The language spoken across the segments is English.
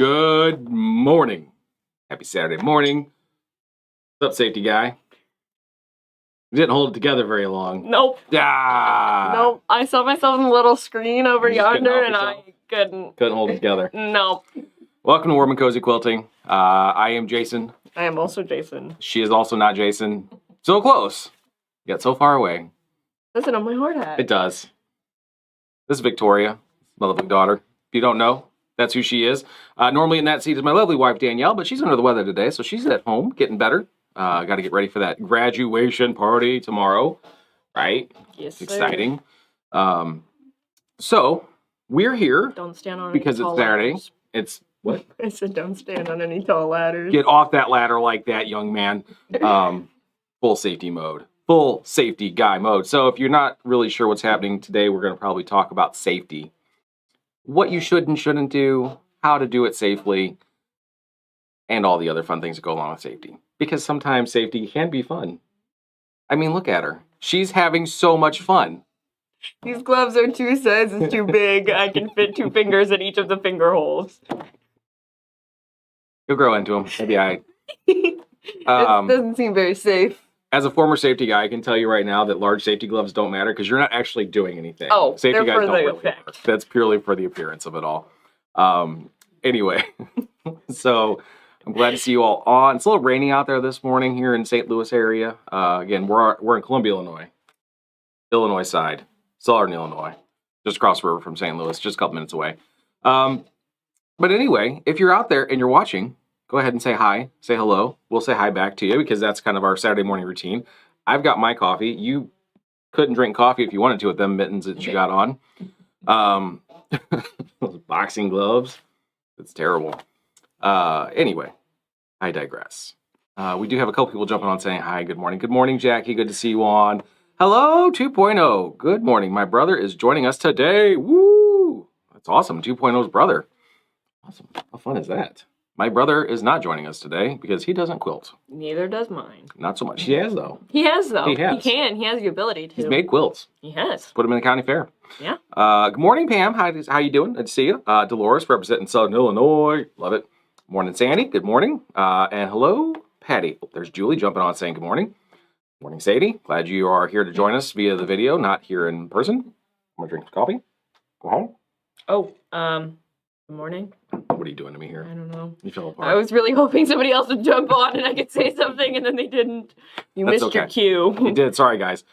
Good morning. Happy Saturday morning. What's up, safety guy? Didn't hold it together very long. Nope. Nope. I saw myself in the little screen over yonder and I couldn't hold it together. No. Welcome to Warm and Cozy Quilting. I am Jason. I am also Jason. She is also not Jason. So close, yet so far away. Does it on my hard hat? It does. This is Victoria, my lovely daughter. If you don't know, that's who she is. Normally in that seat is my lovely wife, Danielle, but she's under the weather today, so she's at home getting better. Got to get ready for that graduation party tomorrow, right? Yes, exciting. So we're here. Don't stand on because any it's tall Saturday. ladders. It's what? I said don't stand on any tall ladders. Get off that ladder like that, young man. Full safety mode. Full safety guy mode. So if you're not really sure what's happening today, we're going to probably talk about safety. What you should and shouldn't do, how to do it safely, and all the other fun things that go along with safety. Because sometimes safety can be fun. I mean, look at her. She's having so much fun. These gloves are 2 sizes too big. I can fit 2 fingers in each of the finger holes. You'll grow into them. Maybe It doesn't seem very safe. As a former safety guy, I can tell you right now that large safety gloves don't matter because you're not actually doing anything. Oh, safety they're guys for don't the really effect. work. That's purely for the appearance of it all. Anyway, so I'm glad to see you all on. It's a little rainy out there this morning here in St. Louis area. Again, we're in Columbia, Illinois side, Southern Illinois, just across the river from St. Louis, just a couple minutes away. But anyway, if you're out there and you're watching, go ahead and say hi, say hello. We'll say hi back to you because that's kind of our Saturday morning routine. I've got my coffee. You couldn't drink coffee if you wanted to with them mittens that you got on. Those boxing gloves. It's terrible. Anyway, I digress. We do have a couple people jumping on saying hi, good morning. Good morning, Jackie. Good to see you on. Hello, 2.0. Good morning. My brother is joining us today. Woo! That's awesome. 2.0's brother. Awesome. How fun is that? My brother is not joining us today because he doesn't quilt. Neither does mine. Not so much. He has, though. He has, though. He has. He can. He has the ability to. He's made quilts. He has. Put him in the county fair. Yeah. Good morning, Pam. How you doing? Good to see you. Dolores, representing Southern Illinois. Love it. Morning, Sandy. Good morning. And hello, Patty. Oh, there's Julie jumping on saying good morning. Morning, Sadie. Glad you are here to join us via the video, not here in person. Want to drink some coffee? Go ahead. Oh, good morning. What are you doing to me here? I don't know. You fell apart. I was really hoping somebody else would jump on and I could say something, and then they didn't. You That's missed your okay. cue. You did. Sorry, guys.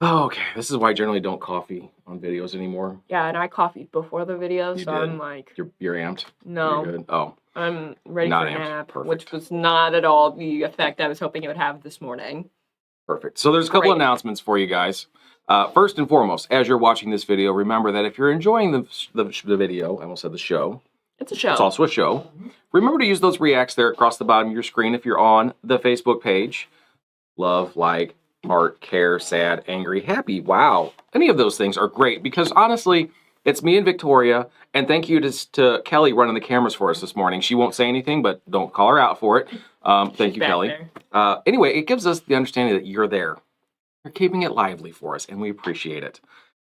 Oh, okay. This is why I generally don't coffee on videos anymore. Yeah, and I coffeed before the video, You so did. I'm like, You're amped? no. You're good? Oh. I'm ready Not for a amped. nap, Perfect. which was not at all the effect I was hoping it would have this morning. Perfect. So there's a couple Great. announcements for you guys. First and foremost, as you're watching this video, remember that if you're enjoying the video, I almost said the show. It's a show. It's also a show. Remember to use those reacts there across the bottom of your screen if you're on the Facebook page. Love, like, heart, care, sad, angry, happy. Wow. Any of those things are great because honestly, it's me and Victoria. And thank you to Kelly running the cameras for us this morning. She won't say anything, but don't call her out for it. Thank you, back Kelly. Anyway, it gives us the understanding that you're there. You're keeping it lively for us, and we appreciate it.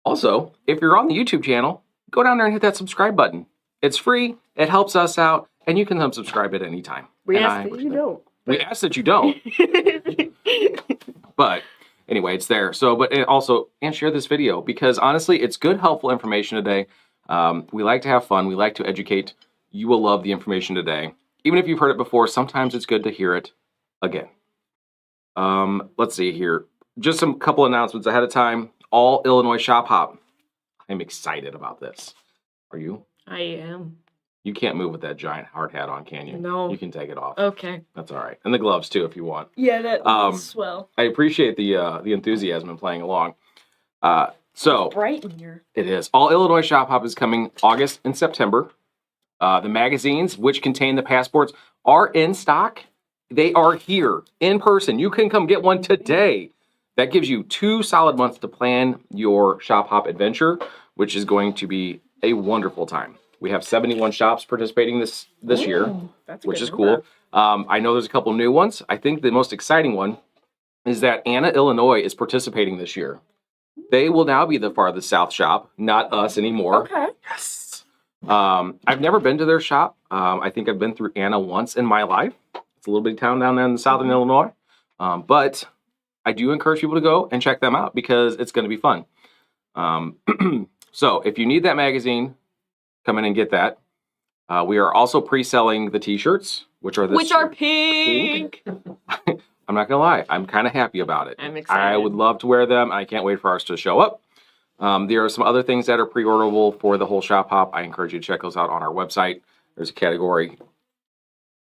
Also, if you're on the YouTube channel, go down there and hit that subscribe button. It's free, it helps us out, and you can unsubscribe at any time. We And ask that you don't. We ask that you don't. But anyway, it's there. So, but also, and share this video because honestly, it's good, helpful information today. We like to have fun. We like to educate. You will love the information today. Even if you've heard it before, sometimes it's good to hear it again. Let's see here. Just some couple announcements ahead of time. All Illinois Shop Hop. I'm excited about this. Are you? I am. You can't move with that giant hard hat on, can you? No. You can take it off. Okay. That's all right. And the gloves too, if you want. Yeah, that's swell. I appreciate the enthusiasm in playing along. So Bright in here. it is. All Illinois Shop Hop is coming August and September. The magazines, which contain the passports, are in stock. They are here in person. You can come get one today. That gives you 2 solid months to plan your shop hop adventure, which is going to be a wonderful time. We have 71 shops participating this year, That's a which good is number. cool. I know there's a couple new ones. I think the most exciting one is that Anna, Illinois is participating this year. They will now be the farthest south shop, not us anymore. Okay. Yes. I've never been to their shop. I think I've been through Anna once in my life. It's a little bitty town down there in southern Illinois. But I do encourage people to go and check them out because it's going to be fun. So if you need that magazine, come in and get that. We are also pre-selling the t-shirts, which are pink. I'm not gonna lie, I'm kind of happy about it. I'm excited. I would love to wear them. I can't wait for ours to show up. There are some other things that are pre-orderable for the whole shop hop. I encourage you to check those out on our website. There's a category.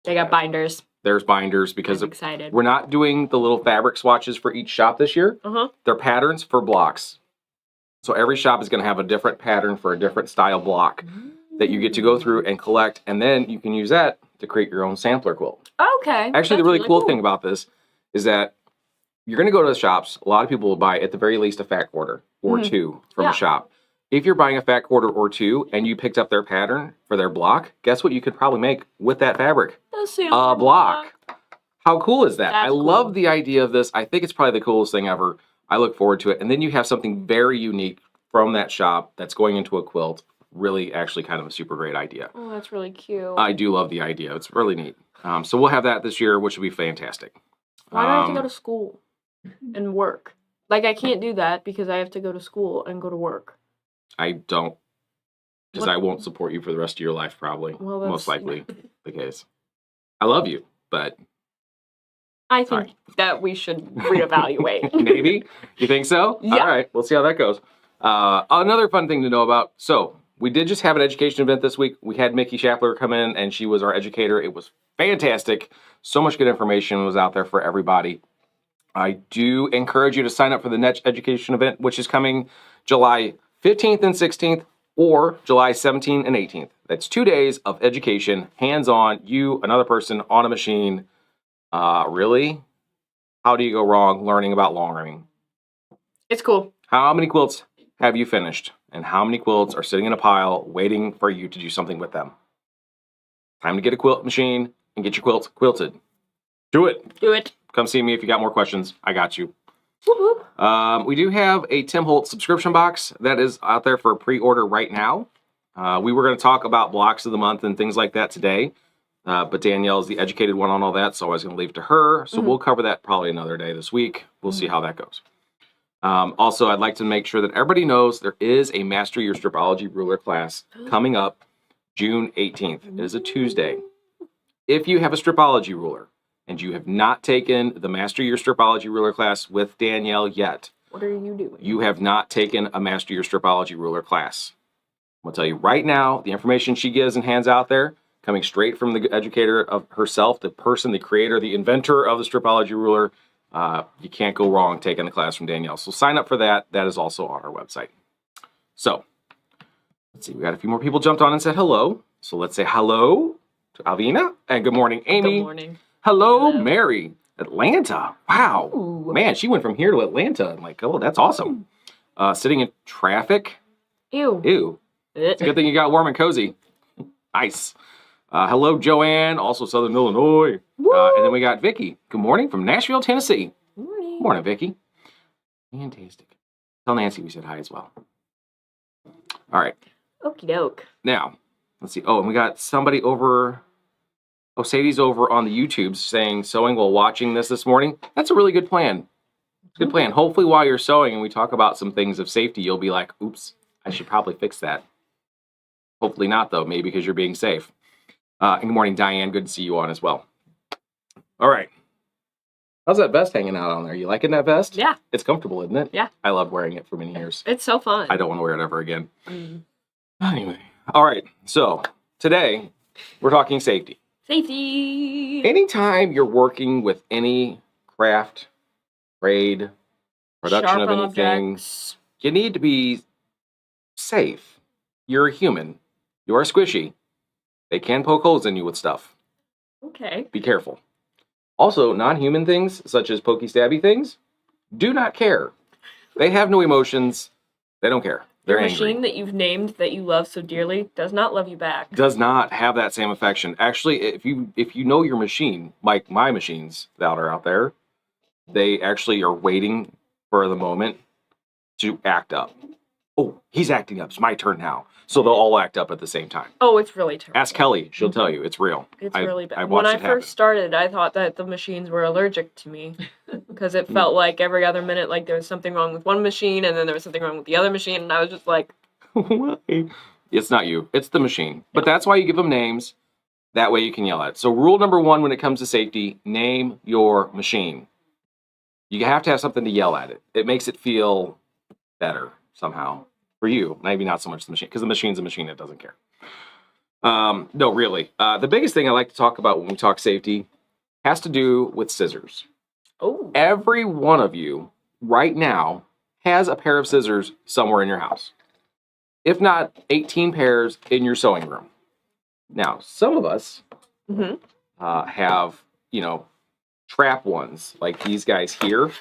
They got binders. There's binders because I'm excited. we're not doing the little fabric swatches for each shop this year. They're patterns for blocks. So every shop is going to have a different pattern for a different style block that you get to go through and collect, and then you can use that to create your own sampler quilt. Okay. Actually, the really cool thing about this is that you're going to go to the shops. A lot of people will buy at the very least a fat quarter or two from a shop. If you're buying a fat quarter or two and you picked up their pattern for their block, guess what you could probably make with that fabric? A block. How cool is that? I love the idea of this. I think it's probably the coolest thing ever. I look forward to it. And then you have something very unique from that shop that's going into a quilt. Really, actually kind of a super great idea. Oh, that's really cute. I do love the idea. It's really neat. So we'll have that this year, which will be fantastic. Why do I have to go to school and work? Like, I can't do that because I have to go to school and go to work. I don't, because I won't support you for the rest of your life, probably. Well, that's most likely the case. I love you, but I think that we should reevaluate. Maybe? You think so? Yeah. All right, we'll see how that goes. Another fun thing to know about. So we did just have an education event this week. We had Mickey Schaffler come in, and she was our educator. It was fantastic. So much good information was out there for everybody. I do encourage you to sign up for the next education event, which is coming July 15th and 16th, or July 17th and 18th. That's 2 days of education, hands-on, you, another person, on a machine. Really? How do you go wrong learning about long running? It's cool. How many quilts have you finished? And how many quilts are sitting in a pile waiting for you to do something with them? Time to get a quilt machine and get your quilts quilted. Do it. Do it. Come see me if you got more questions. I got you. Whoop, whoop. We do have a Tim Holt subscription box that is out there for pre-order right now. We were going to talk about blocks of the month and things like that today. But Danielle is the educated one on all that, so I was going to leave it to her. So we'll cover that probably another day this week. We'll see how that goes. Also, I'd like to make sure that everybody knows there is a Master Your Stripology Ruler class coming up June 18th. It is a Tuesday. If you have a Stripology ruler and you have not taken the Master Your Stripology Ruler class with Danielle yet, what are you doing? You have not taken a Master Your Stripology Ruler class. I'm going to tell you right now, the information she gives and hands out there, coming straight from the educator of herself, the person, the creator, the inventor of the Stripology ruler. You can't go wrong taking the class from Danielle. So sign up for that. That is also on our website. So let's see. We got a few more people jumped on and said hello. So let's say hello to Alvina and good morning, Amy. Good morning. Hello, Mary. Atlanta. Wow. Ooh. Man, she went from here to Atlanta. I'm like, oh, that's awesome. Sitting in traffic. Ew. Ew. It's a good thing you got warm and cozy. Nice. Hello, Joanne, also Southern Illinois. And then we got Vicky. Good morning from Nashville, Tennessee. Morning. Morning, Vicky. Fantastic. Tell Nancy we said hi as well. All right. Okie doke. Now, let's see. Oh, and we got somebody over. Oh, Sadie's over on the YouTube saying sewing while watching this morning. That's a really good plan. It's a good plan. Hopefully while you're sewing and we talk about some things of safety, you'll be like, oops, I should probably fix that. Hopefully not, though. Maybe because you're being safe. And good morning, Diane. Good to see you on as well. All right. How's that vest hanging out on there? You liking that vest? Yeah. It's comfortable, isn't it? Yeah. I loved wearing it for many years. It's so fun. I don't want to wear it ever again. Anyway. All right. So today we're talking safety. Safety. Anytime you're working with any craft, trade, production Sharp of anything, objects. you need to be safe. You're a human. You are squishy. They can poke holes in you with stuff. Okay. Be careful. Also, non-human things, such as pokey stabby things, do not care. They have no emotions. They don't care. They're Your angry. machine that you've named that you love so dearly does not love you back. Does not have that same affection. Actually, if you know your machine, like my machines that are out there, they actually are waiting for the moment to act up. oh, he's acting up. It's my turn now. So they'll all act up at the same time. Oh, it's really terrible. Ask Kelly. She'll tell you. It's real. It's really bad. I When watched I it happen. first started, I thought that the machines were allergic to me because it felt like every other minute, like there was something wrong with one machine and then there was something wrong with the other machine, and I was just like, Why? It's not you. It's the machine. But that's why you give them names. That way you can yell at it. So rule number 1 when it comes to safety, name your machine. You have to have something to yell at it. It makes it feel better somehow for you. Maybe not so much the machine, because the machine's a machine. It doesn't care. No, really. The biggest thing I like to talk about when we talk safety has to do with scissors. oh, Every one of you right now has a pair of scissors somewhere in your house. If not 18 pairs in your sewing room. Now, some of us hmm have, trap ones like these guys here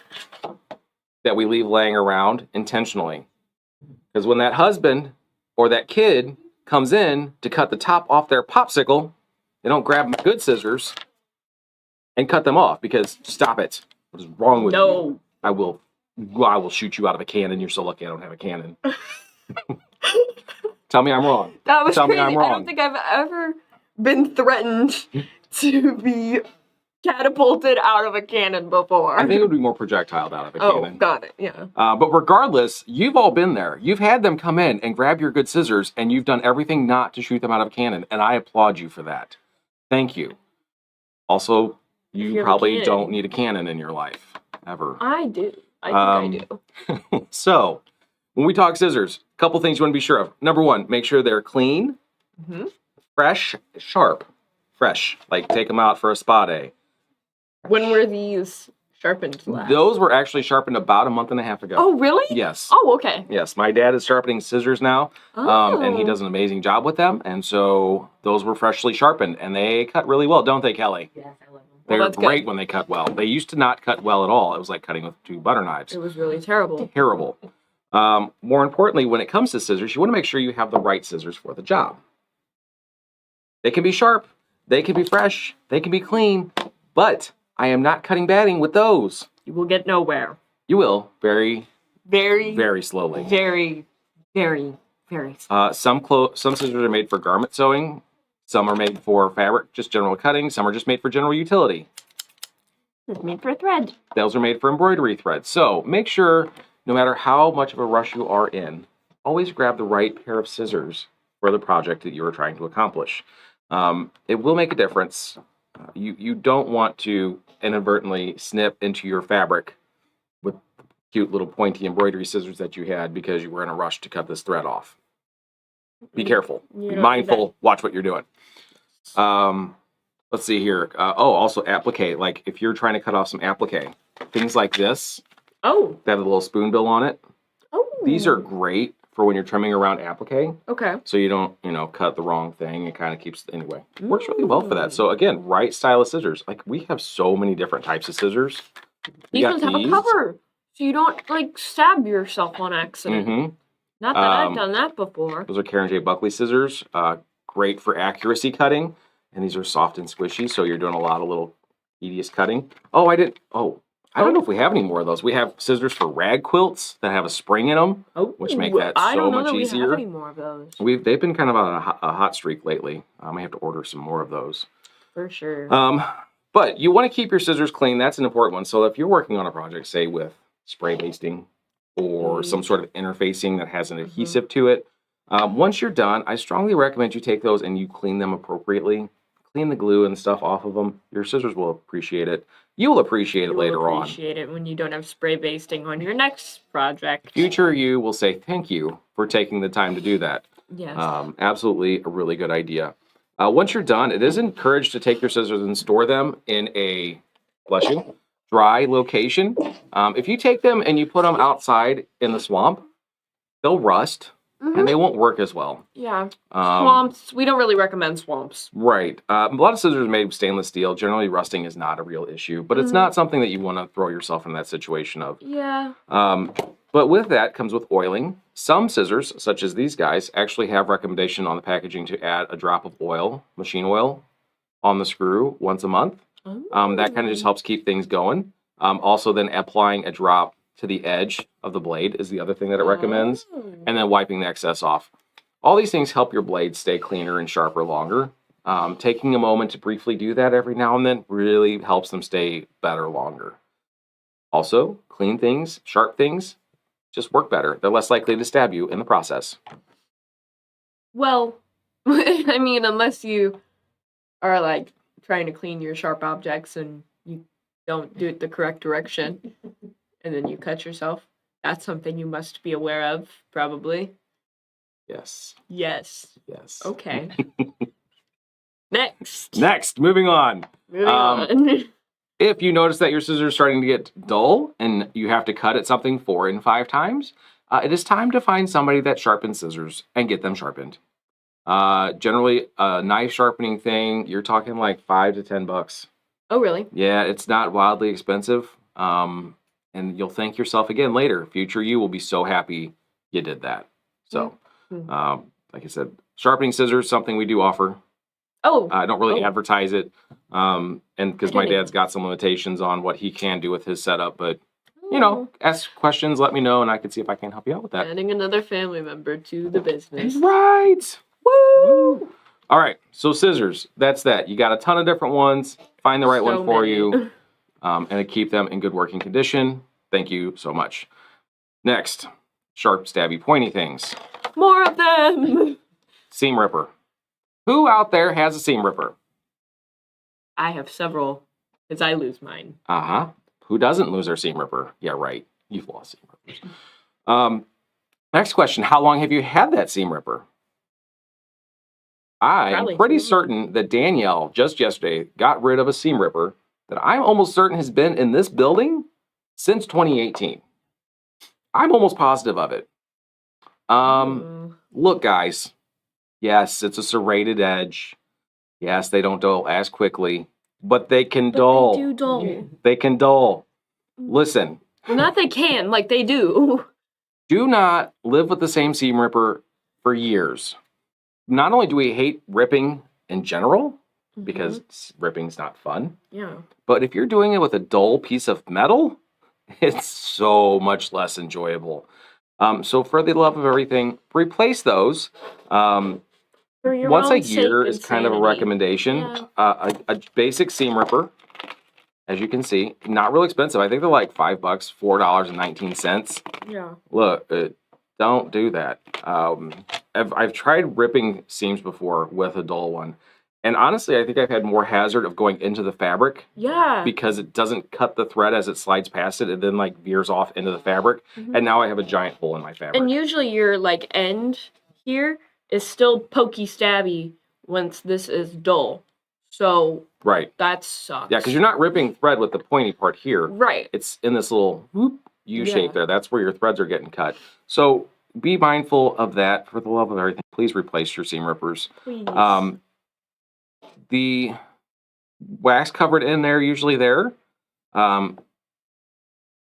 that we leave laying around intentionally. Because when that husband or that kid comes in to cut the top off their popsicle, they don't grab good scissors and cut them off because stop it. What is wrong with you? no. I will shoot you out of a cannon. You're so lucky I don't have a cannon. Tell me I'm wrong. That was Tell me crazy. I'm I wrong. don't think I've ever been threatened to be catapulted out of a cannon before. I think it would be more projectiled out of a Oh, cannon. got it. Yeah. But regardless, you've all been there. You've had them come in and grab your good scissors, and you've done everything not to shoot them out of a cannon, and I applaud you for that. Thank you. Also, you you have a probably cannon. don't need a cannon in your life, ever. I do. I think I do. So, when we talk scissors, a couple things you want to be sure of. Number 1, make sure they're clean, hmm fresh, sharp. Fresh. Like, take them out for a spa day. When were these sharpened last? Those were actually sharpened about a month and a half ago. Oh, really? Yes. Oh, okay. Yes, my dad is sharpening scissors now, and he Oh. does an amazing job with them. And so those were freshly sharpened, and they cut really well, don't they, Kelly? Yes, I love them. They're Well, that's great good. when they cut well. They used to not cut well at all. It was like cutting with 2 butter knives. It was really terrible. Terrible. More importantly, when it comes to scissors, you want to make sure you have the right scissors for the job. They can be sharp, they can be fresh, they can be clean, but I am not cutting batting with those. You will get nowhere. You will, very, Very, very slowly. very, very, very. Some scissors are made for garment sewing. Some are made for fabric, just general cutting. Some are just made for general utility. It's made for thread. Those are made for embroidery thread. So make sure, no matter how much of a rush you are in, always grab the right pair of scissors for the project that you are trying to accomplish. It will make a difference. You don't want to inadvertently snip into your fabric with cute little pointy embroidery scissors that you had because you were in a rush to cut this thread off. Be careful. You Be don't do mindful. Watch what you're doing. Let's see here. Also applique. Like if you're trying to cut off some applique, things like this Oh. that have a little spoon bill on it. Oh. These are great for when you're trimming around applique, Okay. so you don't, cut the wrong thing. It kind of keeps anyway. Works really well for that. So again, right style of scissors. Like we have so many different types of scissors. We These got ones have a these. cover, so you don't like stab yourself on accident. Mhm. Not that I've done that before. Those are Karen J. Buckley scissors. Great for accuracy cutting. And these are soft and squishy, so you're doing a lot of little tedious cutting. Oh, I don't know if we have any more of those. We have scissors for rag quilts that have a spring in them, Oh, which make that I so don't know much that we easier. have any more of those. They've been kind of on a hot streak lately. I may have to order some more of those. For sure. But you want to keep your scissors clean. That's an important one. So if you're working on a project, say with spray basting or some sort of interfacing that has an adhesive to it, once you're done, I strongly recommend you take those and you clean them appropriately. Clean the glue and stuff off of them. Your scissors will appreciate it. You will appreciate it later on. Appreciate it when you don't have spray basting on your next project. Future you will say thank you for taking the time to do that. Yes. Absolutely a really good idea. Once you're done, it is encouraged to take your scissors and store them in a, bless you, dry location. If you take them and you put them outside in the swamp, they'll rust and they won't work as well. Yeah. Swamps. We don't really recommend swamps. Right. A lot of scissors are made of stainless steel. Generally, rusting is not a real issue, but it's not something that you want to throw yourself in that situation of. Yeah. But with that comes with oiling. Some scissors, such as these guys, actually have recommendation on the packaging to add a drop of oil, machine oil, on the screw once a month. That kind of just helps keep things going. Also, then applying a drop to the edge of the blade is the other thing that it recommends, Oh. and then wiping the excess off. All these things help your blade stay cleaner and sharper longer. Taking a moment to briefly do that every now and then really helps them stay better longer. Also, clean things, sharp things, just work better. They're less likely to stab you in the process. Well, I mean, unless you are like trying to clean your sharp objects and you don't do it the correct direction and then you cut yourself, that's something you must be aware of, probably. Yes. Yes. Yes. Okay. Next. Next, moving on. Moving on. If you notice that your scissors are starting to get dull and you have to cut at something 4 and 5 times, it is time to find somebody that sharpens scissors and get them sharpened. Generally, a knife sharpening thing, you're talking like $5 to $10. Oh, really? Yeah, it's not wildly expensive. And you'll thank yourself again later. Future you will be so happy you did that. So, like I said, sharpening scissors, something we do offer. Oh. I don't really advertise it. And because my didn't dad's got some limitations on what he can do with his setup, but you know, ask questions, let me know, and I can see if I can help you out with that. Adding another family member to the business. Right. Woo! All right. So scissors, that's that. You got a ton of different ones. Find the right So one for many. you, and keep them in good working condition. Thank you so much. Next, sharp, stabby, pointy things. More of them. Seam ripper. Who out there has a seam ripper? I have several, because I lose mine. Uh-huh. Who doesn't lose their seam ripper? Yeah, right. You've lost seam rippers. Next question. How long have you had that seam ripper? I'm Probably pretty 2 certain that Danielle, just yesterday, got rid of a seam ripper that I'm almost certain has been in this building since 2018. I'm almost positive of it. Look, guys. Yes, it's a serrated edge. Yes, they don't dull as quickly, but they can dull. They do dull. They can dull. Listen. Well, not they can, like they do. Do not live with the same seam ripper for years. Not only do we hate ripping in general, because ripping's not fun, Yeah. but if you're doing it with a dull piece of metal, it's so much less enjoyable. So for the love of everything, replace those. For your Once a own sake year and is kind of a sanity. recommendation. Yeah. A basic seam ripper, as you can see, not real expensive. I think they're like $5, $4.19. Yeah. Look, don't do that. I've tried ripping seams before with a dull one, and honestly, I think I've had more hazard of going into the fabric. Yeah. Because it doesn't cut the thread as it slides past it, and then like veers off into the fabric, and now I have a giant hole in my fabric. And usually your like end here is still pokey stabby once this is dull. So right. that sucks. Yeah, because you're not ripping thread with the pointy part here. Right. It's in this little whoop U shape there. That's where your threads are getting cut. So be mindful of that. For the love of everything, please replace your seam rippers. Please. The wax covered in there, usually there. What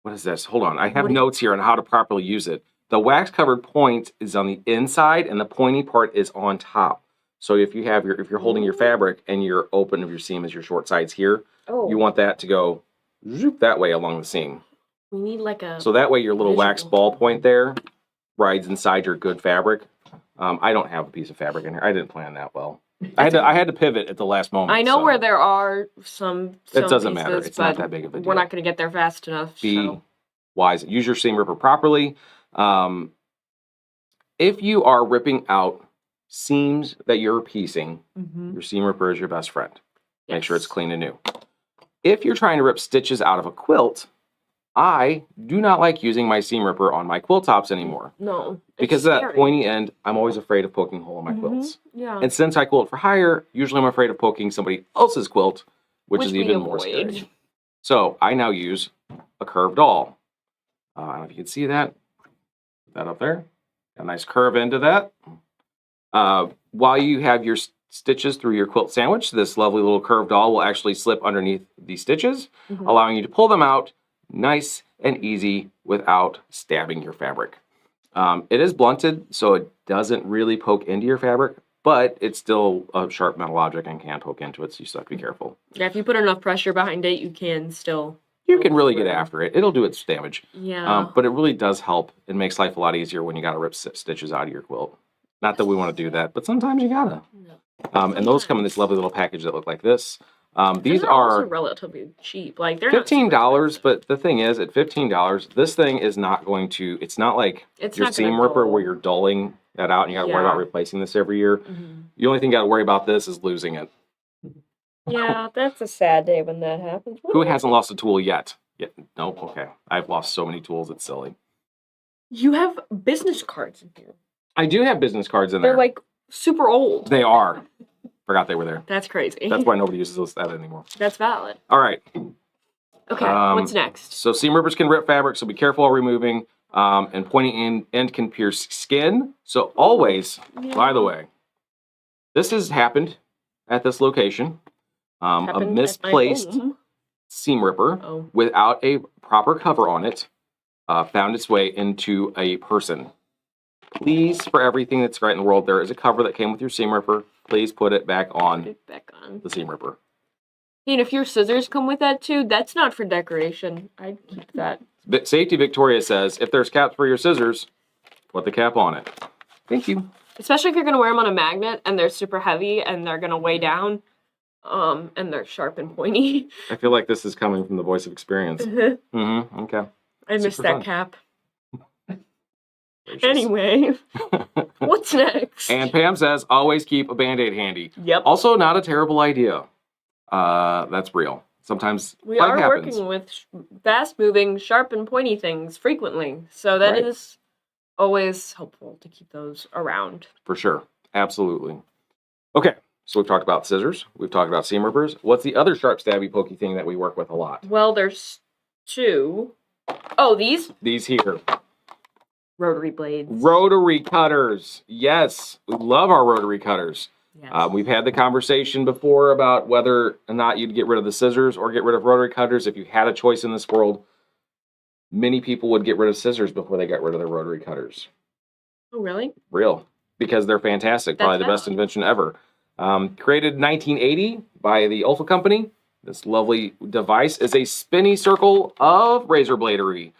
is this? Hold on. I have notes here on how to properly use it. The wax covered point is on the inside and the pointy part is on top. So if you have if you're holding your fabric and your open of your seam is your short sides here, you want that to go zoop that way along the seam. We need like a... So that way your little wax ball point there rides inside your good fabric. I don't have a piece of fabric in here. I didn't plan that well. I had to pivot at the last moment. I know where there are some it doesn't pieces, matter. It's not that big of a deal. We're not going to get there fast enough. Be wise. Use your seam ripper properly. If you are ripping out seams that you're piecing, your seam ripper is your best friend. Make sure it's clean and new. If you're trying to rip stitches out of a quilt, I do not like using my seam ripper on my quilt tops anymore. No. Because of that pointy end, I'm always afraid of poking a hole in my quilts. Yeah. And since I quilt for hire, usually I'm afraid of poking somebody else's quilt, which is even more scary. So I now use a curved awl. I don't know if you can see that. Put that up there. Got a nice curve into that. While you have your stitches through your quilt sandwich, this lovely little curved awl will actually slip underneath the stitches, allowing you to pull them out nice and easy without stabbing your fabric. It is blunted, so it doesn't really poke into your fabric, but it's still a sharp metal object and can poke into it, so you still have to be careful. Yeah, if you put enough pressure behind it, you can still you can really get after it. It'll do its damage. Yeah. But it really does help. It makes life a lot easier when you got to rip stitches out of your quilt. Not that we want to do that, but sometimes you gotta. And those come in this lovely little package that look like this. These they're are also relatively cheap. Like they're not super $15, expensive. but the thing is, at $15, this thing is not going to. It's not like It's your not gonna seam ripper dull. where you're dulling that out and you got to worry about Yeah. replacing this every year. Mhm. The only thing you got to worry about this is losing it. Yeah, that's a sad day when that happens. Who hasn't lost a tool yet? No. Okay. I've lost so many tools. It's silly. You have business cards in here. I do have business cards in there. They're like super old. They are. Forgot they were there. That's crazy. That's why nobody uses that anymore. That's valid. All right. Okay, what's next? So seam rippers can rip fabric, so be careful while removing. And pointing end can pierce skin. So always, by the way, this has happened at this location. A Happened at my misplaced home. seam ripper without a proper cover on it found its way into a person. Please, for everything that's right in the world, there is a cover that came with your seam ripper. Please put it back on the seam ripper. And if your scissors come with that too, that's not for decoration. I'd keep that. Safety Victoria says, if there's caps for your scissors, put the cap on it. Thank you. Especially if you're going to wear them on a magnet and they're super heavy and they're going to weigh down and they're sharp and pointy. I feel like this is coming from the voice of experience. Okay. I missed Super that fun. cap. Gracious. Anyway, what's next? And Pam says, always keep a Band-Aid handy. Yep. Also, not a terrible idea. That's real. Sometimes We life are happens. working with fast-moving, sharp and pointy things frequently, so that Right. is always helpful to keep those around. For sure. Absolutely. Okay. So we've talked about scissors. We've talked about seam rippers. What's the other sharp, stabby, pokey thing that we work with a lot? Well, there's two. Oh, these? These here. Rotary blades. Rotary cutters. Yes. We love our rotary cutters. Yes. We've had the conversation before about whether or not you'd get rid of the scissors or get rid of rotary cutters. If you had a choice in this world, many people would get rid of scissors before they got rid of their rotary cutters. Oh, really? Real. Because they're fantastic. That's Probably the best invention ever. Created in 1980 by the Ulfa Company. This lovely device is a spinny circle of razor bladery.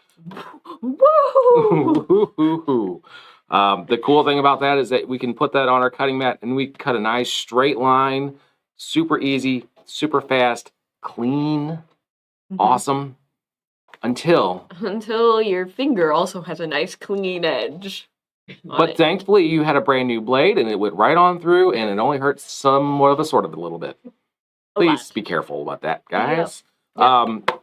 Woo! The cool thing about that is that we can put that on our cutting mat and we cut a nice straight line, super easy, super fast, clean, awesome, until your finger also has a nice clean edge. But thankfully you had a brand new blade and it went right on through and it only hurts somewhat of a sort of a little bit. Please be careful about that, guys. Yep.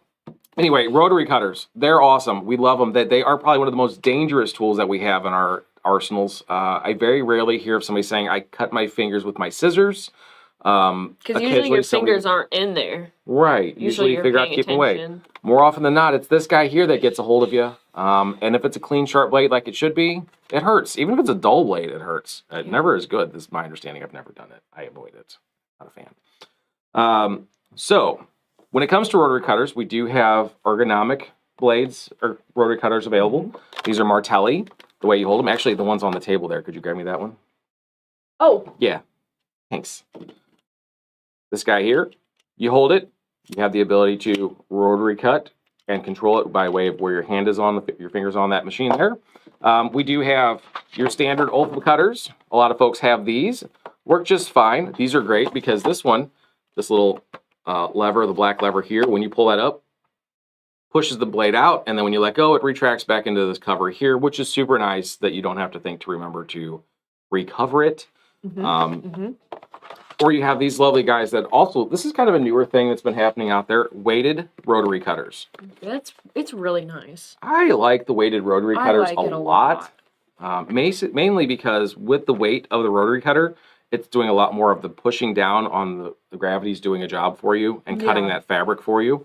Anyway, rotary cutters, they're awesome. We love them. They are probably one of the most dangerous tools that we have in our arsenals. I very rarely hear of somebody saying, I cut my fingers with my scissors. Because usually your fingers aren't in there. Right. Usually you figure out to keep them away. More often than not, it's this guy here that gets a hold of you. And if it's a clean, sharp blade like it should be, it hurts. Even if it's a dull blade, it hurts. It never is good. This is my understanding. I've never done it. I avoid it. Not a fan. So when it comes to rotary cutters, we do have ergonomic blades or rotary cutters available. These are Martelli, the way you hold them. Actually, the one's on the table there. Could you grab me that one? Oh. Yeah. Thanks. This guy here, you hold it. You have the ability to rotary cut and control it by way of where your hand is on, your fingers on that machine there. We do have your standard Ulfa cutters. A lot of folks have these. Work just fine. These are great because this one, this little lever, the black lever here, when you pull that up, pushes the blade out, and then when you let go, it retracts back into this cover here, which is super nice that you don't have to think to remember to recover it. Or you have these lovely guys that also, this is kind of a newer thing that's been happening out there, weighted rotary cutters. It's really nice. I like the weighted rotary cutters like a lot. Mainly because with the weight of the rotary cutter, it's doing a lot more of the pushing down on the gravity's doing a job for you and cutting that fabric for you.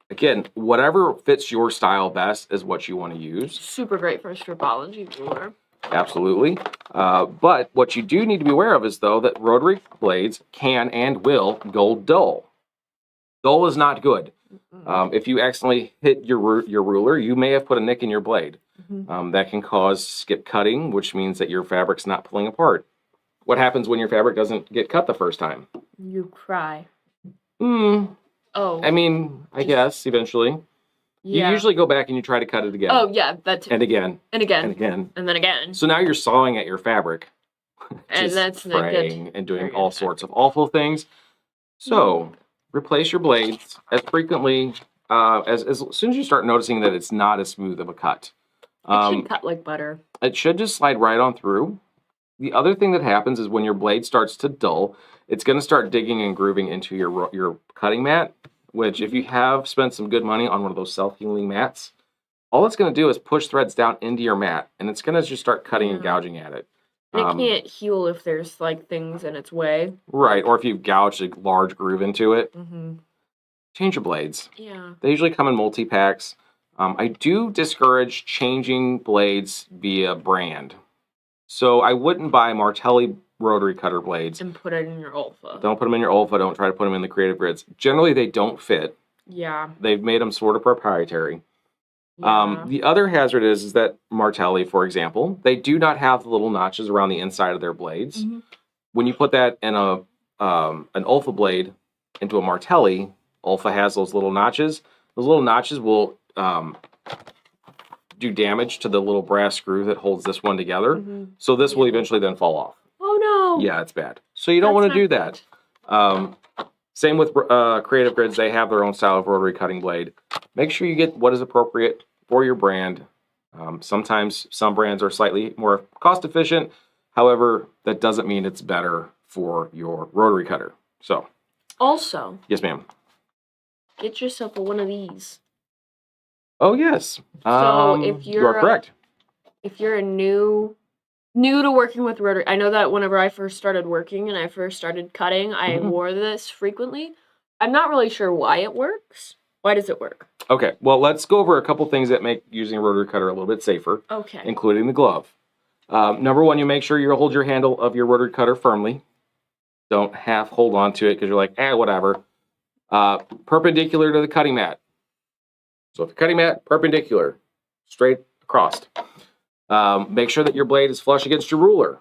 Again, whatever fits your style best is what you want to use. Super great for a stripology ruler. Absolutely. But what you do need to be aware of is, though, that rotary blades can and will go dull. Dull is not good. If you accidentally hit your ruler, you may have put a nick in your blade. That can cause skip cutting, which means that your fabric's not pulling apart. What happens when your fabric doesn't get cut the first time? You cry. Oh. I mean, I Just- guess eventually. Yeah. You usually go back and you try to cut it again. Oh, yeah, that's And again. and again. And again. And then again. So now you're sawing at your fabric. And just that's not fraying good. and doing Very all good. sorts of awful things. So replace your blades as frequently as soon as you start noticing that it's not as smooth of a cut. It should cut like butter. It should just slide right on through. The other thing that happens is when your blade starts to dull, it's going to start digging and grooving into your cutting mat, which if you have spent some good money on one of those self-healing mats, all it's going to do is push threads down into your mat, and it's going to just start cutting and gouging at it. And it can't heal if there's like things in its way. Right, or if you've gouged a large groove into it. Mm-hmm. Change your blades. Yeah. They usually come in multi-packs. I do discourage changing blades via brand. So I wouldn't buy Martelli rotary cutter blades. And put it in your Olfa. Don't put them in your Olfa. Don't try to put them in the Creative Grids. Generally, they don't fit. Yeah. They've made them sort of proprietary. Yeah. The other hazard is that Martelli, for example, they do not have the little notches around the inside of their blades. Mhm. When you put that in an Olfa blade into a Martelli, Olfa has those little notches. Those little notches will do damage to the little brass screw that holds this one together. Mhm. So this will eventually then fall off. Oh no. Yeah, it's bad. So you don't want to do that. Same with Creative Grids. They have their own style of rotary cutting blade. Make sure you get what is appropriate for your brand. Sometimes some brands are slightly more cost efficient. However, that doesn't mean it's better for your rotary cutter. So, Also, yes, ma'am. get yourself one of these. Oh, yes. So if you are you're correct. If you're a new to working with rotary, I know that whenever I first started working and I first started cutting, I wore this frequently. I'm not really sure why it works. Why does it work? Okay, well, let's go over a couple things that make using a rotary cutter a little bit safer, Okay. including the glove. Number one, you make sure you hold your handle of your rotary cutter firmly. Don't half hold on to it because you're like, whatever. Perpendicular to the cutting mat. So if the cutting mat, perpendicular, straight across. Make sure that your blade is flush against your ruler.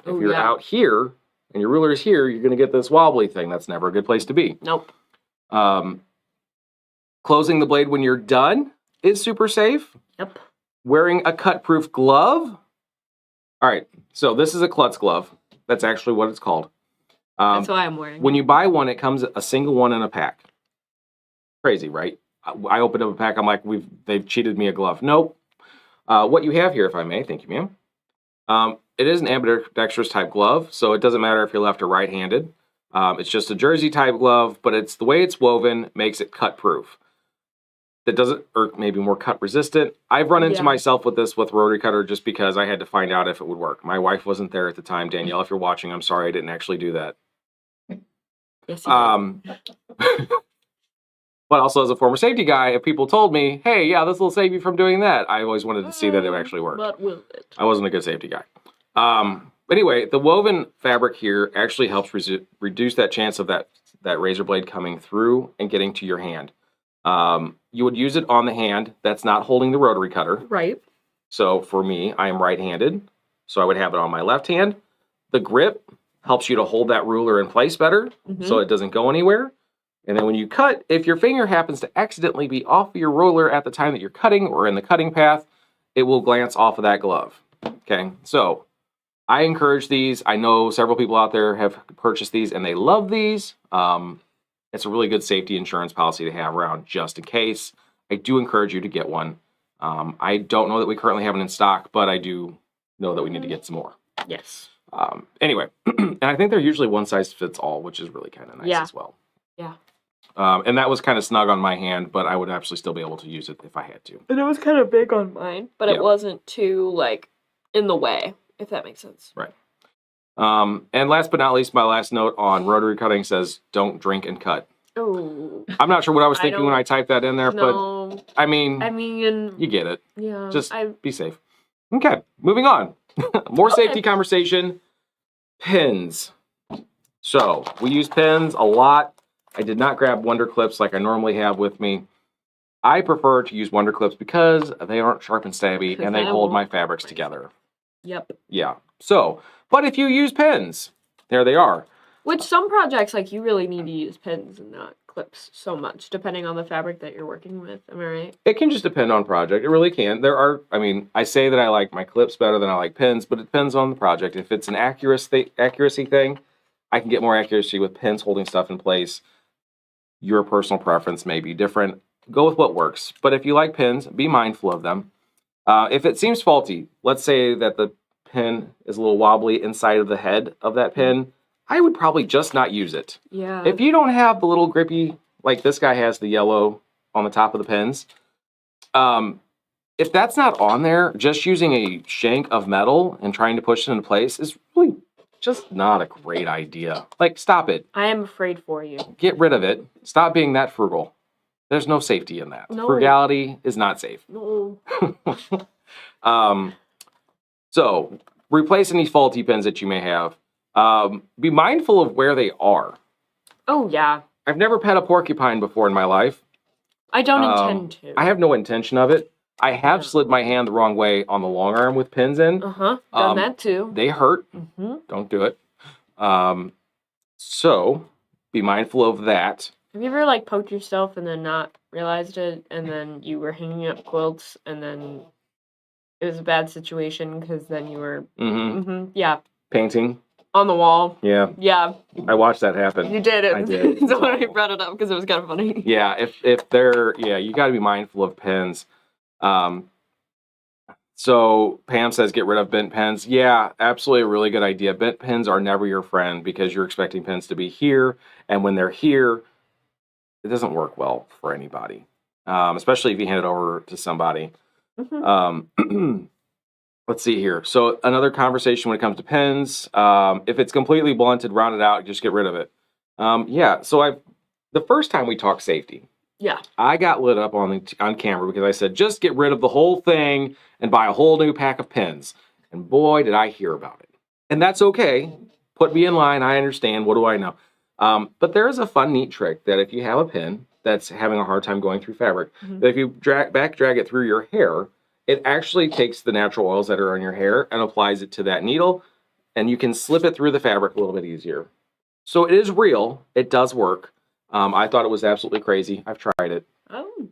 If you're out here and your ruler is here, you're going to get this wobbly thing. That's never a good place to be. Nope. Closing the blade when you're done is super safe. Yep. Wearing a cut-proof glove. All right, so this is a klutz glove. That's actually what it's called. That's why I'm wearing. When you buy one, it comes a single one in a pack. Crazy, right? I opened up a pack. I'm like, they've cheated me a glove. Nope. What you have here, if I may, thank you, ma'am. It is an ambidextrous type glove, so it doesn't matter if you're left or right-handed. It's just a jersey type glove, but it's the way it's woven makes it cut proof. That doesn't, or maybe more cut resistant. I've run into myself with this with rotary cutter just because I had to find out if it would work. My wife wasn't there at the time. Danielle, if you're watching, I'm sorry I didn't actually do that. Yes, you did. But also as a former safety guy, if people told me, hey, yeah, this will save you from doing that, I always wanted to see that it actually worked. But will it? I wasn't a good safety guy. Anyway, the woven fabric here actually helps reduce that chance of that razor blade coming through and getting to your hand. You would use it on the hand that's not holding the rotary cutter. Right. So for me, I am right-handed, so I would have it on my left hand. The grip helps you to hold that ruler in place better, so it doesn't go anywhere. And then when you cut, if your finger happens to accidentally be off of your ruler at the time that you're cutting or in the cutting path, it will glance off of that glove. Okay, so I encourage these. I know several people out there have purchased these and they love these. It's a really good safety insurance policy to have around just in case. I do encourage you to get one. I don't know that we currently have it in stock, but I do know that we need to get some more. Yes. Anyway, and I think they're usually one size fits all, which is really kind of nice as well. Yeah. And that was kind of snug on my hand, but I would actually still be able to use it if I had to. And it was kind of big on mine, but it wasn't too, like, in the way, if that makes sense. Right. And last but not least, my last note on rotary cutting says, don't drink and cut. Oh. I'm not sure what I was thinking when I typed that in there, but I mean, you get it. Yeah. Just be safe. Okay, moving on. More safety conversation. Pins. So, we use pins a lot. I did not grab Wonder Clips like I normally have with me. I prefer to use Wonder Clips because they aren't sharp and stabby and they hold my fabrics together. Yep. Yeah. So, but if you use pins, there they are. Which some projects, like, you really need to use pins and not clips so much, depending on the fabric that you're working with. Am I right? It can just depend on project. It really can. I say that I like my clips better than I like pins, but it depends on the project. If it's an accuracy thing, I can get more accuracy with pins holding stuff in place. Your personal preference may be different. Go with what works. But if you like pins, be mindful of them. If it seems faulty, let's say that the pin is a little wobbly inside of the head of that pin, I would probably just not use it. Yeah. If you don't have the little grippy, like this guy has the yellow on the top of the pins, if that's not on there, just using a shank of metal and trying to push it into place is really just not a great idea. Like, stop it. I am afraid for you. Get rid of it. Stop being that frugal. There's no safety in that. No. Frugality is not safe. No. So, replace any faulty pins that you may have. Be mindful of where they are. Oh, yeah. I've never pet a porcupine before in my life. I don't intend to. I have no intention of it. I have slid my hand the wrong way on the long arm with pins in. Done that too. They hurt. Mm-hmm. Don't do it. So, be mindful of that. Have you ever like poked yourself and then not realized it, and then you were hanging up quilts, and then it was a bad situation because then you were yeah, Painting. on the wall. Yeah. Yeah, I watched that happen. you did it. I did. So I brought it up because it was kind of funny. Yeah, if they're, you got to be mindful of pins. So Pam says get rid of bent pins. Yeah, absolutely a really good idea. Bent pins are never your friend because you're expecting pins to be here, and when they're here, it doesn't work well for anybody, especially if you hand it over to somebody. Let's see here. So another conversation when it comes to pins. If it's completely blunted, round it out, just get rid of it. So the first time we talked safety, Yeah. I got lit up on camera because I said, just get rid of the whole thing and buy a whole new pack of pins. And boy, did I hear about it. And that's okay. Put me in line. I understand. What do I know? But there is a fun, neat trick that if you have a pin that's having a hard time going through fabric, that if you drag it through your hair, it actually takes the natural oils that are on your hair and applies it to that needle, and you can slip it through the fabric a little bit easier. So it is real. It does work. I thought it was absolutely crazy. I've tried it. Oh.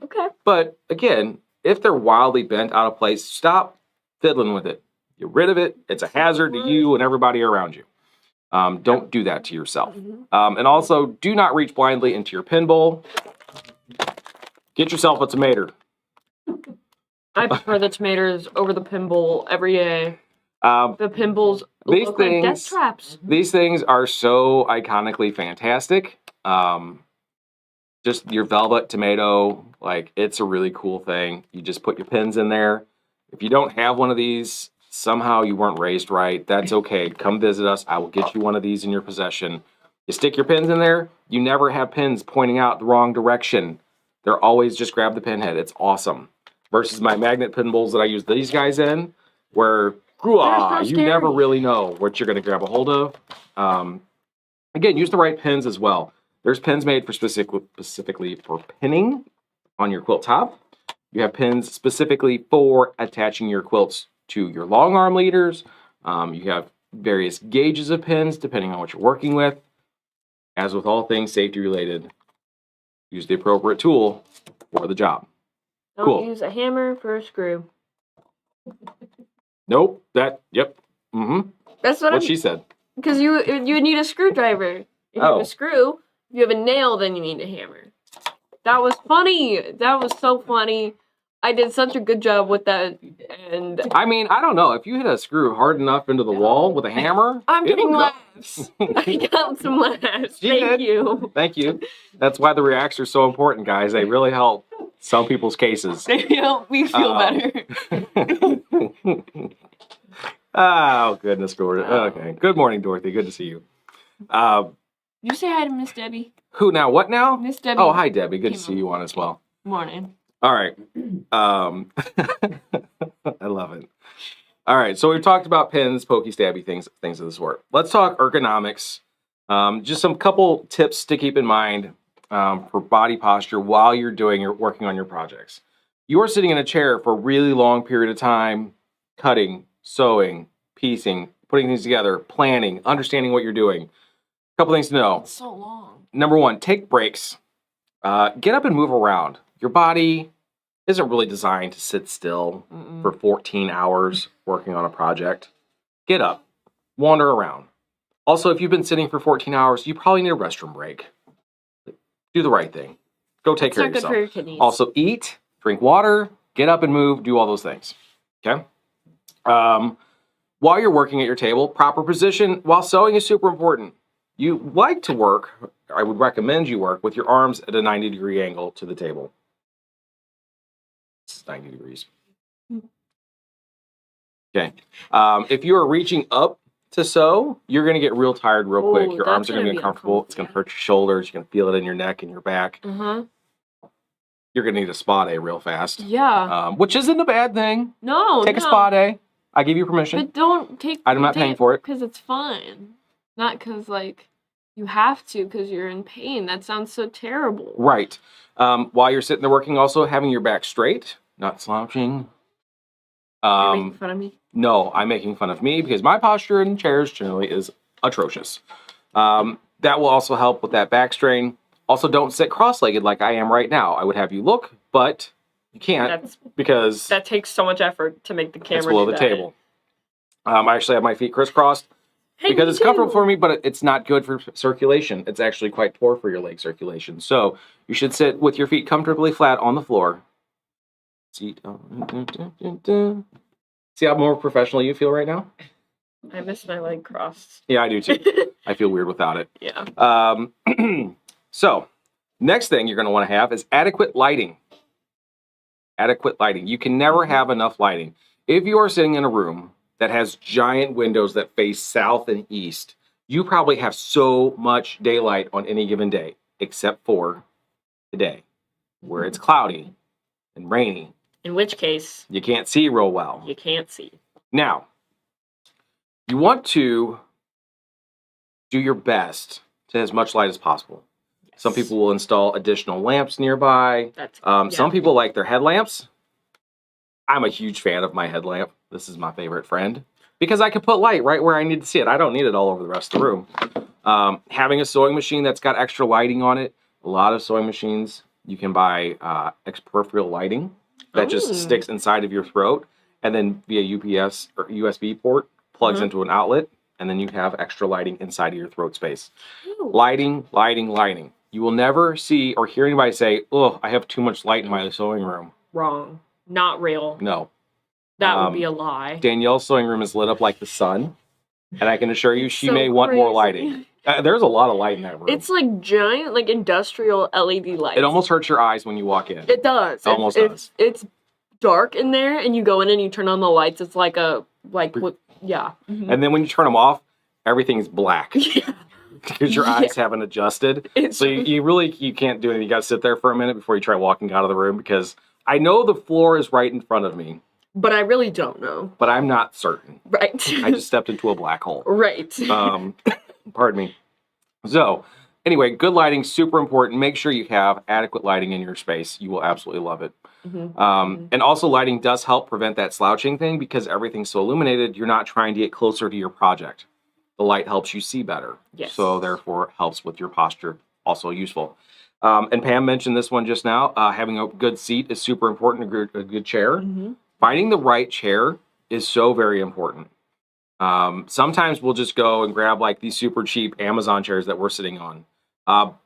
Okay. But again, if they're wildly bent out of place, stop fiddling with it. Get rid of it. It's a hazard to you and everybody around you. Don't do that to yourself. And also, do not reach blindly into your pin bowl. Get yourself a tomato. I prefer the tomatoes over the pin bowl every day. The pin bowls look like death traps. These things are so iconically fantastic. Just your velvet tomato, like, it's a really cool thing. You just put your pins in there. If you don't have one of these, somehow you weren't raised right, that's okay. Come visit us. I will get you one of these in your possession. You stick your pins in there, you never have pins pointing out the wrong direction. They're always just grab the pin head. It's awesome. Versus my magnet pin bowls that I use these guys in, where you never really know what you're going to grab a hold of. Again, use the right pins as well. There's pins made for specifically for pinning on your quilt top. You have pins specifically for attaching your quilts to your long arm leaders. You have various gauges of pins depending on what you're working with. As with all things safety related, use the appropriate tool for the job. Don't use a hammer for a screw. Nope. That's what she said. Because you need a screwdriver. If you have a screw, if you have a nail, then you need a hammer. That was funny. That was so funny. I did such a good job with that. And I mean, I don't know. If you hit a screw hard enough into the wall with a hammer, I'm getting laughs. I got some laughs. Thank you. Thank you. That's why the reacts are so important, guys. They really help some people's cases. They help me feel better. Oh, goodness, Gordon. Okay. Good morning, Dorothy. Good to see you. You say hi to Miss Debbie. Who now? What now? Miss Debbie. Oh, hi, Debbie. Good to see you on as well. Morning. All right. I love it. All right. So we've talked about pins, pokey, stabby things of the sort. Let's talk ergonomics. Just some couple tips to keep in mind for body posture while you're working on your projects. You're sitting in a chair for a really long period of time, cutting, sewing, piecing, putting things together, planning, understanding what you're doing. Couple things to know. It's so long. Number one, take breaks. Get up and move around. Your body isn't really designed to sit still for 14 hours working on a project. Get up, wander around. Also, if you've been sitting for 14 hours, you probably need a restroom break. Do the right thing. Go take care of yourself. Good for your kidneys. Also, eat, drink water, get up and move, do all those things. Okay? While you're working at your table, proper position while sewing is super important. You like to work, I would recommend you work with your arms at a 90-degree angle to the table. It's 90 degrees. Okay. If you are reaching up to sew, you're going to get real tired real quick. Your arms are going to be uncomfortable. It's going to hurt your shoulders. You're going to feel it in your neck and your back. You're going to need a spa day real fast. Yeah. Which isn't a bad thing. No, Take a spa day. I give you permission. But don't take... I'm not paying for it. Because it's fun. Not because, like, you have to because you're in pain. That sounds so terrible. Right. While you're sitting there working, also having your back straight, not slouching. You're making fun of me? No, I'm making fun of me because my posture in chairs generally is atrocious. That will also help with that back strain. Also, don't sit cross-legged like I am right now. I would have you look, but you can't because... That takes so much effort to make the camera it's below the table. I actually have my feet crisscrossed because it's comfortable for me, but it's not good for circulation. It's actually quite poor for your leg circulation. So you should sit with your feet comfortably flat on the floor. See how more professional you feel right now? I miss my leg crossed. Yeah, I do too. I feel weird without it. Yeah. So, next thing you're going to want to have is adequate lighting. Adequate lighting. You can never have enough lighting. If you are sitting in a room that has giant windows that face south and east, you probably have so much daylight on any given day, except for today, where it's cloudy and rainy. In which case, you can't see real well. You can't see. Now, you want to do your best to have as much light as possible. Yes. Some people will install additional lamps nearby. Some people like their headlamps. I'm a huge fan of my headlamp. This is my favorite friend because I can put light right where I need to see it. I don't need it all over the rest of the room. Having a sewing machine that's got extra lighting on it. A lot of sewing machines, you can buy peripheral lighting that just sticks inside of your throat and then via UPS or USB port plugs into an outlet, and then you have extra lighting inside of your throat space. Ooh. Lighting, lighting, lighting. You will never see or hear anybody say, "Oh, I have too much light in my sewing room." Wrong. Not real. No. That would be a lie. Danielle's sewing room is lit up like the sun, and I can assure you she may want more lighting. There's a lot of light in that room. It's like giant, like industrial LED lights. It almost hurts your eyes when you walk in. It does. It almost does. It's dark in there, and you go in and you turn on the lights. It's like yeah. Mm-hmm. And then when you turn them off, everything's black. Yeah. Because your eyes haven't adjusted. So you can't do anything. You got to sit there for a minute before you try walking out of the room because I know the floor is right in front of me. But I really don't know. But I'm not certain. Right. I just stepped into a black hole. Right. Pardon me. So, anyway, good lighting, super important. Make sure you have adequate lighting in your space. You will absolutely love it. And also lighting does help prevent that slouching thing because everything's so illuminated, you're not trying to get closer to your project. The light helps you see better. Yes. So, therefore, helps with your posture. Also useful. And Pam mentioned this one just now. Having a good seat is super important, a good chair. Finding the right chair is so very important. Sometimes we'll just go and grab like these super cheap Amazon chairs that we're sitting on.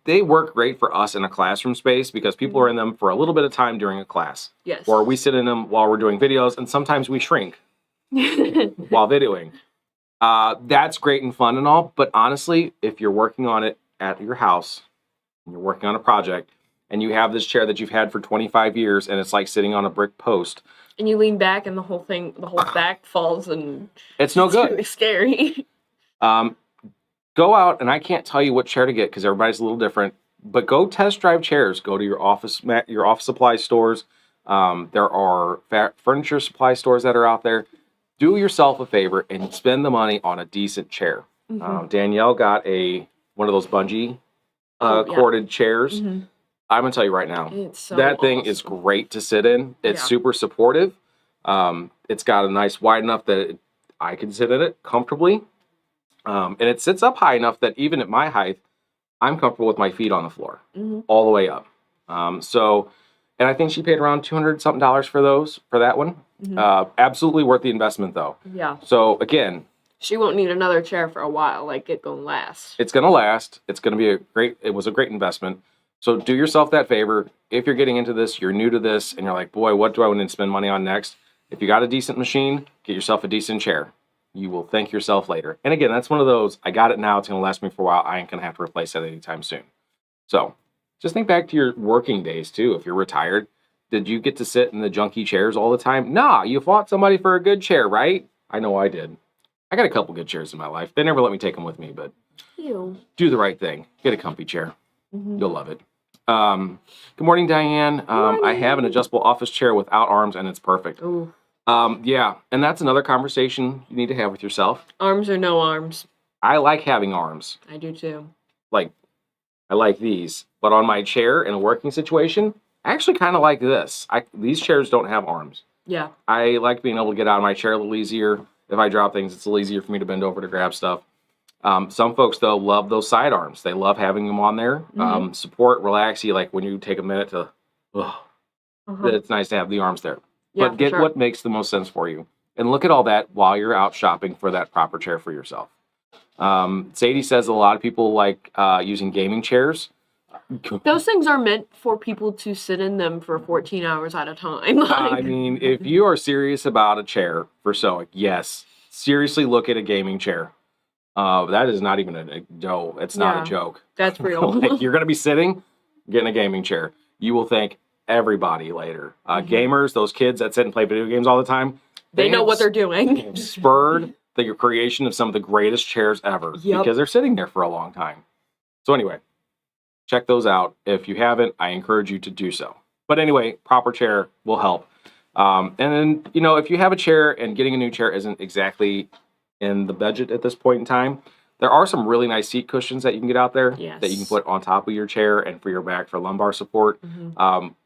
They work great for us in a classroom space because people are in them for a little bit of time during a class. Yes. Or we sit in them while we're doing videos, and sometimes we shrink while videoing. That's great and fun and all, but honestly, if you're working on it at your house, and you're working on a project, and you have this chair that you've had for 25 years, and it's like sitting on a brick post. And you lean back, and the whole back falls, and it's no good. Really scary. Go out, and I can't tell you what chair to get because everybody's a little different. But go test drive chairs. Go to your office supply stores. There are furniture supply stores that are out there. Do yourself a favor and spend the money on a decent chair. Danielle got one of those bungee corded chairs. I'm gonna tell you right now, that thing is great to sit in. It's super supportive. It's got a nice wide enough that I can sit in it comfortably. And it sits up high enough that even at my height, I'm comfortable with my feet on the floor all the way up. And I think she paid around $200 something for that one. Absolutely worth the investment though. Yeah. So again, she won't need another chair for a while. Like, it gonna last. It's gonna last. It's gonna be it was a great investment. So do yourself that favor. If you're getting into this, you're new to this, and you're like, boy, what do I want to spend money on next? If you got a decent machine, get yourself a decent chair. You will thank yourself later. And again, that's one of those, I got it now, it's gonna last me for a while. I ain't gonna have to replace it anytime soon. So just think back to your working days too. If you're retired, did you get to sit in the junky chairs all the time? Nah, you fought somebody for a good chair, right? I know I did. I got a couple good chairs in my life. They never let me take them with me, but do the right thing. Get a comfy chair. You'll love it. Good morning, Diane. I have an adjustable office chair without arms, and it's perfect. Ooh. Yeah, and that's another conversation you need to have with yourself. Arms or no arms? I like having arms. I do too. Like, I like these. But on my chair in a working situation, I actually kind of like this. These chairs don't have arms. Yeah. I like being able to get out of my chair a little easier. If I drop things, it's a little easier for me to bend over to grab stuff. Some folks, though, love those side arms. They love having them on there. Support, relax you, like when you take a minute to, it's nice to have the arms there. Yeah, but get what makes the most sense for you. And look at all that while you're out shopping for that proper chair for yourself. Sadie says a lot of people like using gaming chairs. Those things are meant for people to sit in them for 14 hours at a time. I mean, if you are serious about a chair for sewing, yes, seriously look at a gaming chair. That is not even it's not a joke. That's real. Like, you're going to be sitting, getting a gaming chair. You will thank everybody later. Gamers, those kids that sit and play video games all the time, they know what they're doing. Spurred the creation of some of the greatest chairs ever because they're sitting there for a long time. So anyway, check those out. If you haven't, I encourage you to do so. But anyway, proper chair will help. And then, if you have a chair and getting a new chair isn't exactly in the budget at this point in time, there are some really nice seat cushions that you can get out there that you can put on top of your chair and for your back for lumbar support.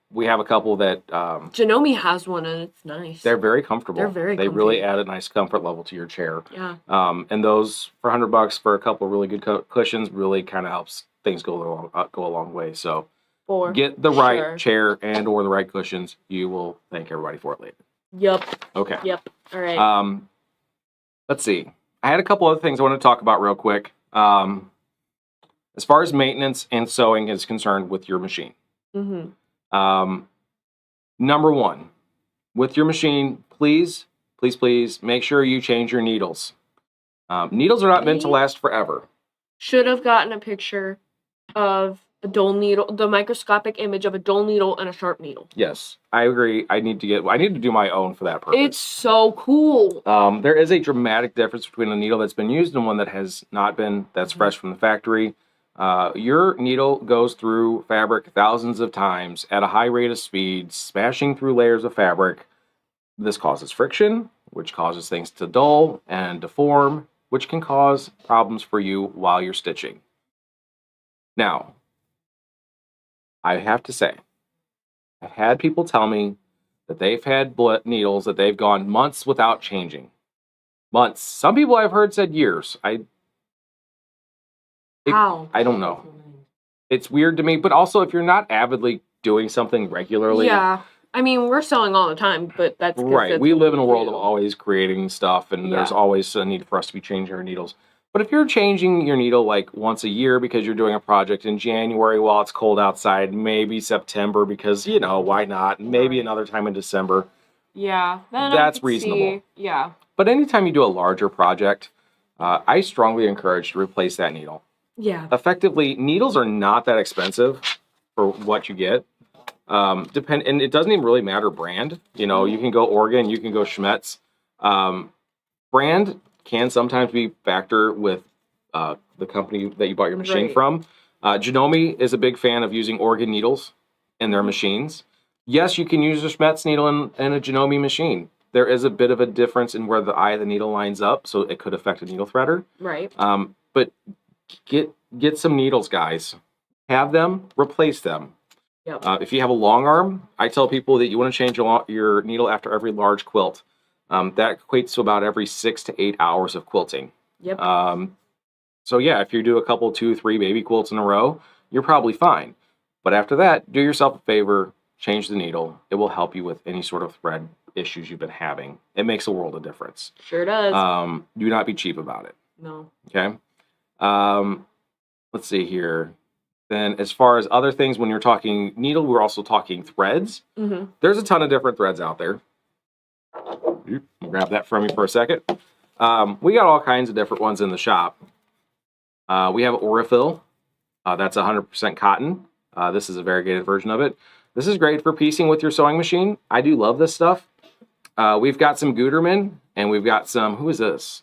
We have a couple that Janome has one, and it's nice. They're very comfortable. They really add a nice comfort level to your chair. Yeah. And those for $100 for a couple of really good cushions really kind of helps things go a long way. So get the right chair and or the right cushions. You will thank everybody for it later. Yep. Okay. Yep. All right. Let's see. I had a couple other things I want to talk about real quick. As far as maintenance and sewing is concerned with your machine. Number one, with your machine, please make sure you change your needles. Needles are not meant to last forever. Should have gotten a picture of a dull needle, the microscopic image of a dull needle and a sharp needle. Yes, I agree. I need to do my own for that purpose. It's so cool. There is a dramatic difference between a needle that's been used and one that has not been, that's fresh from the factory. Your needle goes through fabric thousands of times at a high rate of speed, smashing through layers of fabric. This causes friction, which causes things to dull and deform, which can cause problems for you while you're stitching. Now, I have to say, I've had people tell me that they've had needles that they've gone months without changing. Months. Some people I've heard said years. How? I don't know. It's weird to me, but also if you're not avidly doing something regularly. Yeah. I mean, we're sewing all the time, but that's right. We live in a world of always creating stuff, and there's always a need for us to be changing our needles. But if you're changing your needle like once a year because you're doing a project in January while it's cold outside, maybe September because, why not? Maybe another time in December. Yeah. That's reasonable. Yeah. But anytime you do a larger project, I strongly encourage to replace that needle. Yeah. Effectively, needles are not that expensive for what you get. And it doesn't even really matter brand. You can go Oregon, you can go Schmetz. Brand can sometimes be factor with the company that you bought your machine from. Janome is a big fan of using Oregon needles in their machines. Yes, you can use a Schmetz needle in a Janome machine. There is a bit of a difference in where the eye of the needle lines up, so it could affect a needle threader. Right. But get some needles, guys. Have them, replace them. Yep. If you have a long arm, I tell people that you want to change your needle after every large quilt. That equates to about every 6 to 8 hours of quilting. Yep. So yeah, if you do a couple, 2, 3 baby quilts in a row, you're probably fine. But after that, do yourself a favor, change the needle. It will help you with any sort of thread issues you've been having. It makes a world of difference. Sure does. Do not be cheap about it. No. Okay. Let's see here. Then as far as other things, when you're talking needle, we're also talking threads. Mm-hmm. There's a ton of different threads out there. I'll grab that from you for a second. We got all kinds of different ones in the shop. We have Orifil. That's 100% cotton. This is a variegated version of it. This is great for piecing with your sewing machine. I do love this stuff. We've got some Gutermann, and we've got some, who is this?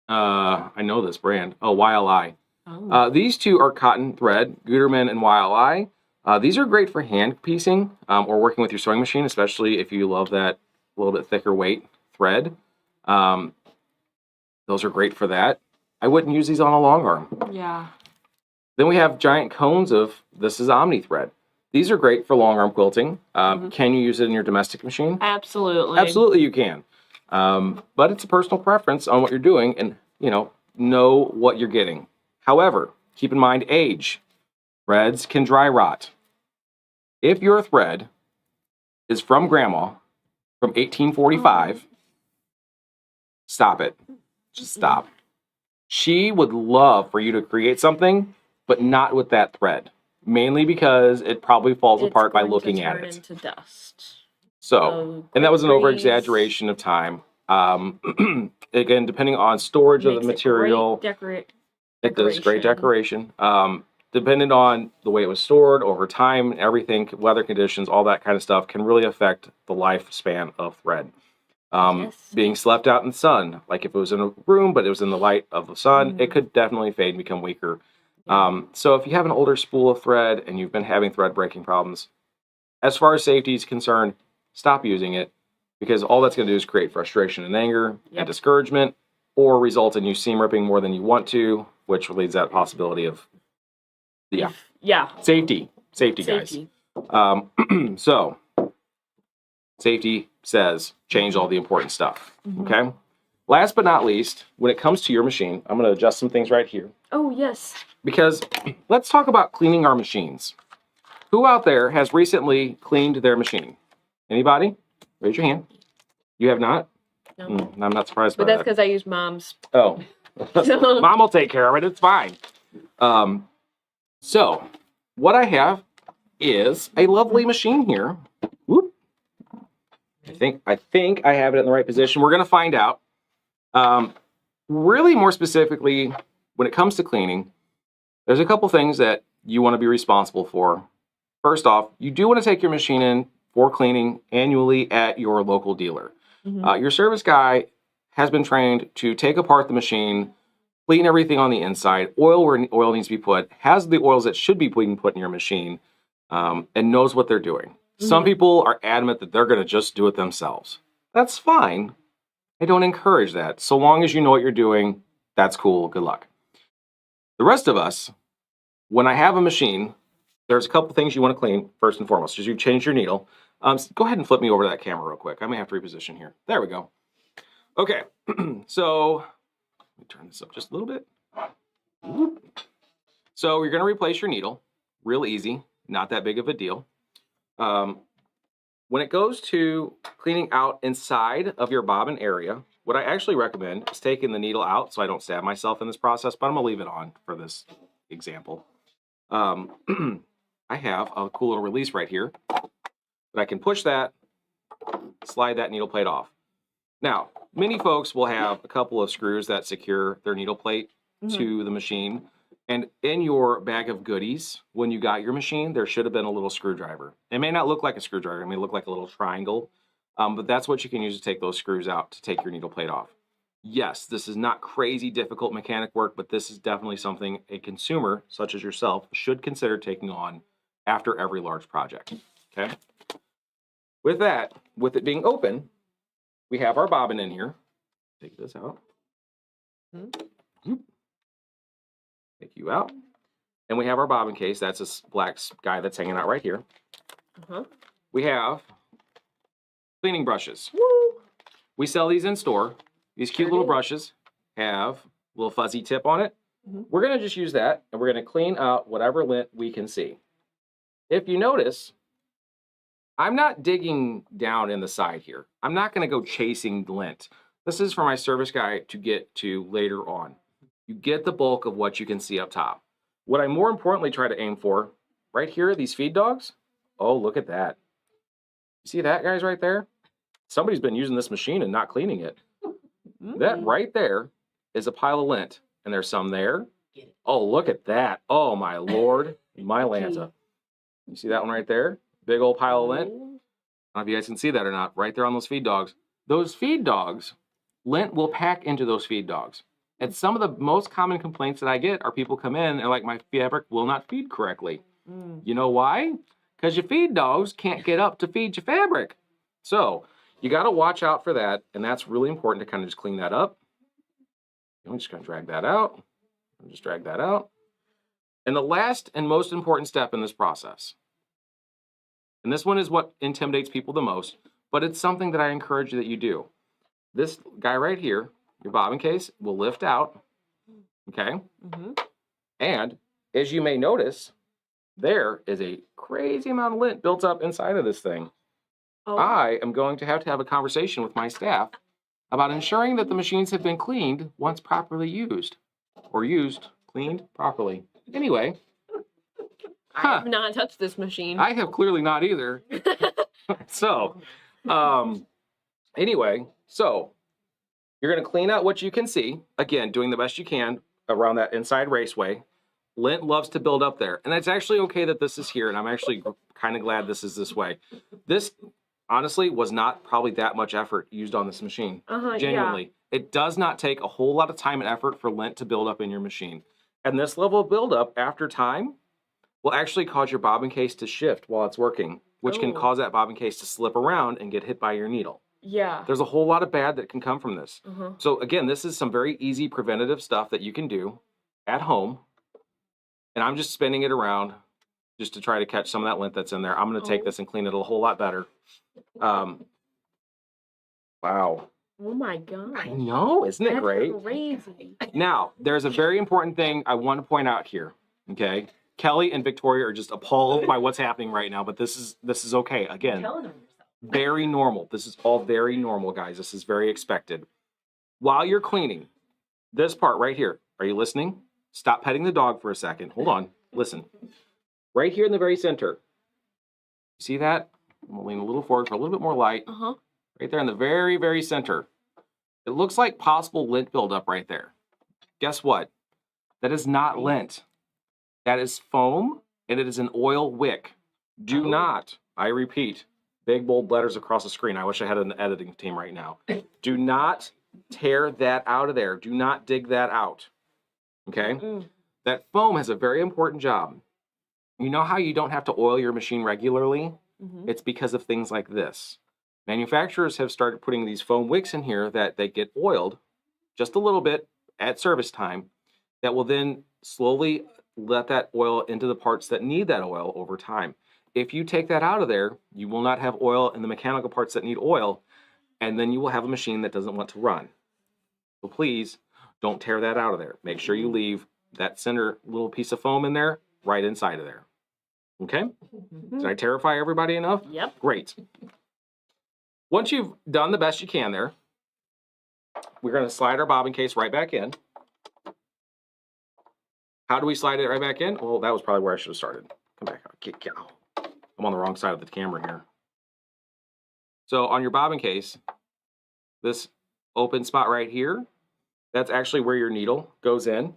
I know this brand. Oh, YLI. Oh. These two are cotton thread, Gutermann and YLI. These are great for hand piecing or working with your sewing machine, especially if you love that little bit thicker weight thread. Those are great for that. I wouldn't use these on a long arm. Yeah. Then we have giant cones of, this is Omni thread. These are great for long arm quilting. Can you use it in your domestic machine? Absolutely. Absolutely you can. But it's a personal preference on what you're doing and, know what you're getting. However, keep in mind age. Threads can dry rot. If your thread is from grandma from 1845, stop it. Just stop. She would love for you to create something, but not with that thread. Mainly because it probably falls apart by looking at it. Into dust. So, and that was an over-exaggeration of time. Again, depending on storage of the material, it does great decoration. Depending on the way it was stored over time, everything, weather conditions, all that kind of stuff can really affect the lifespan of thread. Being slept out in the sun, like if it was in a room, but it was in the light of the sun, it could definitely fade and become weaker. So if you have an older spool of thread and you've been having thread breaking problems, as far as safety is concerned, stop using it because all that's going to do is create frustration and anger and discouragement or result in you seam ripping more than you want to, which leads that possibility of safety guys. So safety says change all the important stuff. Okay. Last but not least, when it comes to your machine, I'm going to adjust some things right here. Oh, yes. Because let's talk about cleaning our machines. Who out there has recently cleaned their machine? Anybody? Raise your hand. You have not? No. I'm not surprised by that. But that's that. because I use Mom's. Oh. Mom will take care of it. It's fine. So, what I have is a lovely machine here. Whoop. I think I have it in the right position. We're going to find out. Really more specifically, when it comes to cleaning, there's a couple things that you want to be responsible for. First off, you do want to take your machine in for cleaning annually at your local dealer. Your service guy has been trained to take apart the machine, clean everything on the inside, oil where oil needs to be put, has the oils that should be being put in your machine, and knows what they're doing. Some people are adamant that they're going to just do it themselves. That's fine. I don't encourage that. So long as you know what you're doing, that's cool. Good luck. The rest of us, when I have a machine, there's a couple things you want to clean first and foremost. As you change your needle, go ahead and flip me over to that camera real quick. I may have to reposition here. There we go. Okay, so let me turn this up just a little bit. So you're going to replace your needle. Real easy, not that big of a deal. When it goes to cleaning out inside of your bobbin area, what I actually recommend is taking the needle out so I don't stab myself in this process, but I'm going to leave it on for this example. I have a cool little release right here that I can push that, slide that needle plate off. Now, many folks will have a couple of screws that secure their needle plate to the machine. And in your bag of goodies, when you got your machine, there should have been a little screwdriver. It may not look like a screwdriver. It may look like a little triangle. But that's what you can use to take those screws out to take your needle plate off. Yes, this is not crazy difficult mechanic work, but this is definitely something a consumer, such as yourself, should consider taking on after every large project. Okay. With that, with it being open, we have our bobbin in here. Take this out. Take you out. And we have our bobbin case. That's this black guy that's hanging out right here. We have cleaning brushes. We sell these in store. These cute little brushes have little fuzzy tip on it. We're going to just use that, and we're going to clean out whatever lint we can see. If you notice, I'm not digging down in the side here. I'm not going to go chasing lint. This is for my service guy to get to later on. You get the bulk of what you can see up top. What I more importantly try to aim for, right here, these feed dogs. Oh, look at that. You see that, guys, right there? Somebody's been using this machine and not cleaning it. That right there is a pile of lint, and there's some there. Oh, look at that. Oh, my Lord, my Lanta. You see that one right there? Big old pile of lint. I don't know if you guys can see that or not, right there on those feed dogs. Those feed dogs, lint will pack into those feed dogs. And some of the most common complaints that I get are people come in and like, my fabric will not feed correctly. You know why? Because your feed dogs can't get up to feed your fabric. So you got to watch out for that. And that's really important to kind of just clean that up. I'm just going to drag that out. Just drag that out. And the last and most important step in this process, and this one is what intimidates people the most, but it's something that I encourage you that you do. This guy right here, your bobbin case, will lift out, okay? And as you may notice, there is a crazy amount of lint built up inside of this thing. I am going to have a conversation with my staff about ensuring that the machines have been cleaned once properly used, or cleaned properly. Anyway. I have not touched this machine. I have clearly not either. So, anyway, so you're going to clean out what you can see. Again, doing the best you can around that inside raceway. Lint loves to build up there. And it's actually okay that this is here, and I'm actually kind of glad this is this way. This, honestly, was not probably that much effort used on this machine. Genuinely. Yeah. It does not take a whole lot of time and effort for lint to build up in your machine. And this level of buildup after time will actually cause your bobbin case to shift while it's working, which can cause that bobbin case to slip around and get hit by your needle. Yeah. There's a whole lot of bad that can come from this. So again, this is some very easy preventative stuff that you can do at home. And I'm just spinning it around just to try to catch some of that lint that's in there. I'm going to take this and clean it a whole lot better. Wow. Oh my God. I know, isn't it great? Crazy. Now, there's a very important thing I want to point out here, okay? Kelly and Victoria are just appalled by what's happening right now, but this is okay. Again, very normal. This is all very normal, guys. This is very expected. While you're cleaning, this part right here, are you listening? Stop petting the dog for a second. Hold on. Listen. Right here in the very center. You see that? I'm going to lean a little forward for a little bit more light. Right there in the very, very center. It looks like possible lint buildup right there. Guess what? That is not lint. That is foam, and it is an oil wick. Do not, I repeat, big bold letters across the screen. I wish I had an editing team right now. Do not tear that out of there. Do not dig that out. Okay? That foam has a very important job. You know how you don't have to oil your machine regularly? It's because of things like this. Manufacturers have started putting these foam wicks in here that they get oiled just a little bit at service time that will then slowly let that oil into the parts that need that oil over time. If you take that out of there, you will not have oil in the mechanical parts that need oil, and then you will have a machine that doesn't want to run. So please don't tear that out of there. Make sure you leave that center little piece of foam in there right inside of there. Okay? Did I terrify everybody enough? Yep. Great. Once you've done the best you can there, we're going to slide our bobbin case right back in. How do we slide it right back in? Well, that was probably where I should have started. Come back. I'm on the wrong side of the camera here. So on your bobbin case, this open spot right here, that's actually where your needle goes in,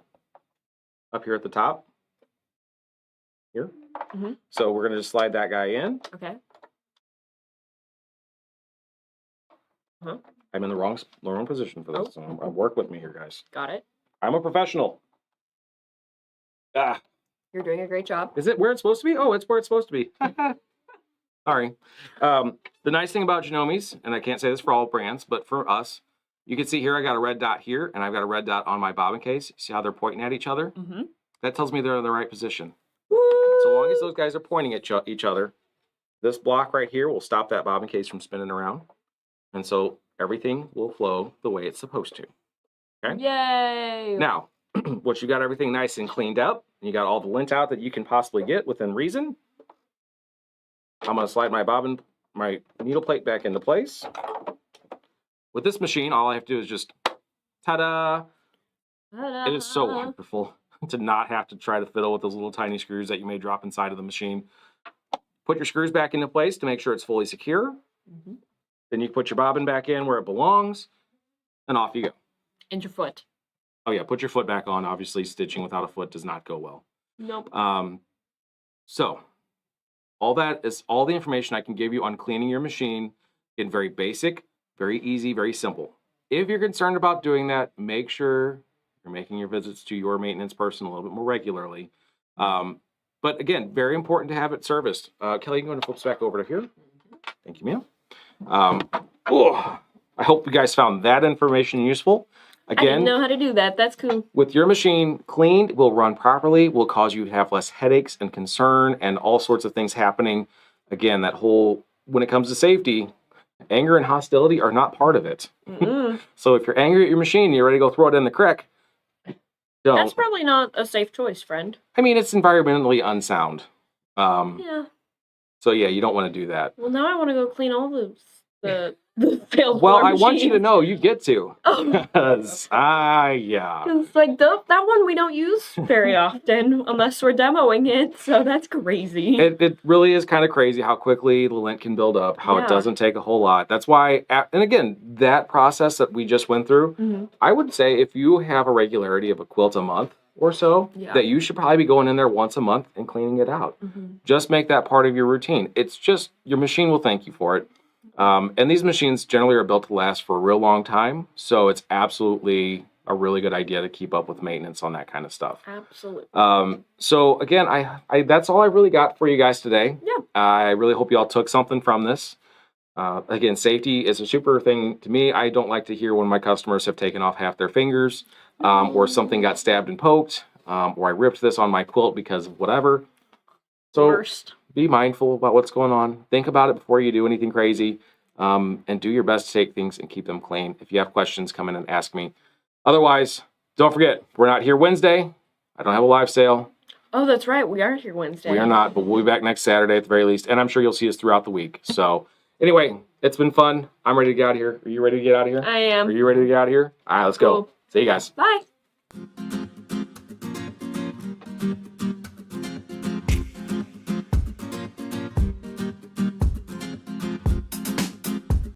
up here at the top. Here. So we're going to just slide that guy in. Okay. I'm in the wrong position for this. So work with me here, guys. Got it. I'm a professional. You're doing a great job. Is it where it's supposed to be? Oh, it's where it's supposed to be. Sorry. The nice thing about Genomi's, and I can't say this for all brands, but for us, you can see here I got a red dot here, and I've got a red dot on my bobbin case. See how they're pointing at each other? That tells me they're in the right position. So long as those guys are pointing at each other, this block right here will stop that bobbin case from spinning around. And so everything will flow the way it's supposed to. Okay. Yay! Now, once you got everything nice and cleaned up, and you got all the lint out that you can possibly get within reason, I'm going to slide my needle plate back into place. With this machine, all I have to do is just, ta-da! It is so wonderful to not have to try to fiddle with those little tiny screws that you may drop inside of the machine. Put your screws back into place to make sure it's fully secure. Mm-hmm. Then you put your bobbin back in where it belongs, and off you go. And your foot. Oh yeah, put your foot back on. Obviously, stitching without a foot does not go well. Nope. So all that is all the information I can give you on cleaning your machine. Again, very basic, very easy, very simple. If you're concerned about doing that, make sure you're making your visits to your maintenance person a little bit more regularly. But again, very important to have it serviced. Kelly, you can go and flip this back over to here. Thank you, ma'am. I hope you guys found that information useful. Again, I didn't know how to do that. That's cool. With your machine cleaned, will run properly, will cause you to have less headaches and concern and all sorts of things happening. Again, that whole, when it comes to safety, anger and hostility are not part of it. So if you're angry at your machine and you're ready to go throw it in the creek, don't. That's probably not a safe choice, friend. I mean, it's environmentally unsound. Yeah. So yeah, you don't want to do that. Well, now I want to go clean all the failed Well, floor I want you to machines. know you get to. Oh. Because, yeah. It's like that one we don't use very often unless we're demoing it, so that's crazy. It really is kind of crazy how quickly the lint can build up, how it doesn't take a whole lot. That's why, and again, that process that we just went through, I would say if you have a regularity of a quilt a month or so, that you should probably be going in there once a month and cleaning it out. Just make that part of your routine. It's just, your machine will thank you for it. And these machines generally are built to last for a real long time, so it's absolutely a really good idea to keep up with maintenance on that kind of stuff. Absolutely. So again, I that's all I really got for you guys today. Yeah. I really hope you all took something from this. Again, safety is a super thing to me. I don't like to hear when my customers have taken off half their fingers, or something got stabbed and poked, or I ripped this on my quilt because of whatever. So Worst. Be mindful about what's going on. Think about it before you do anything crazy, and do your best to take things and keep them clean. If you have questions, come in and ask me. Otherwise, don't forget, we're not here Wednesday. I don't have a live sale. Oh, that's right. We are here Wednesday. We are not, but we'll be back next Saturday at the very least, and I'm sure you'll see us throughout the week. So anyway, it's been fun. I'm ready to get out of here. Are you ready to get out of here? I am. Are you ready to get out of here? All right, let's go. Cool. See you guys. Bye.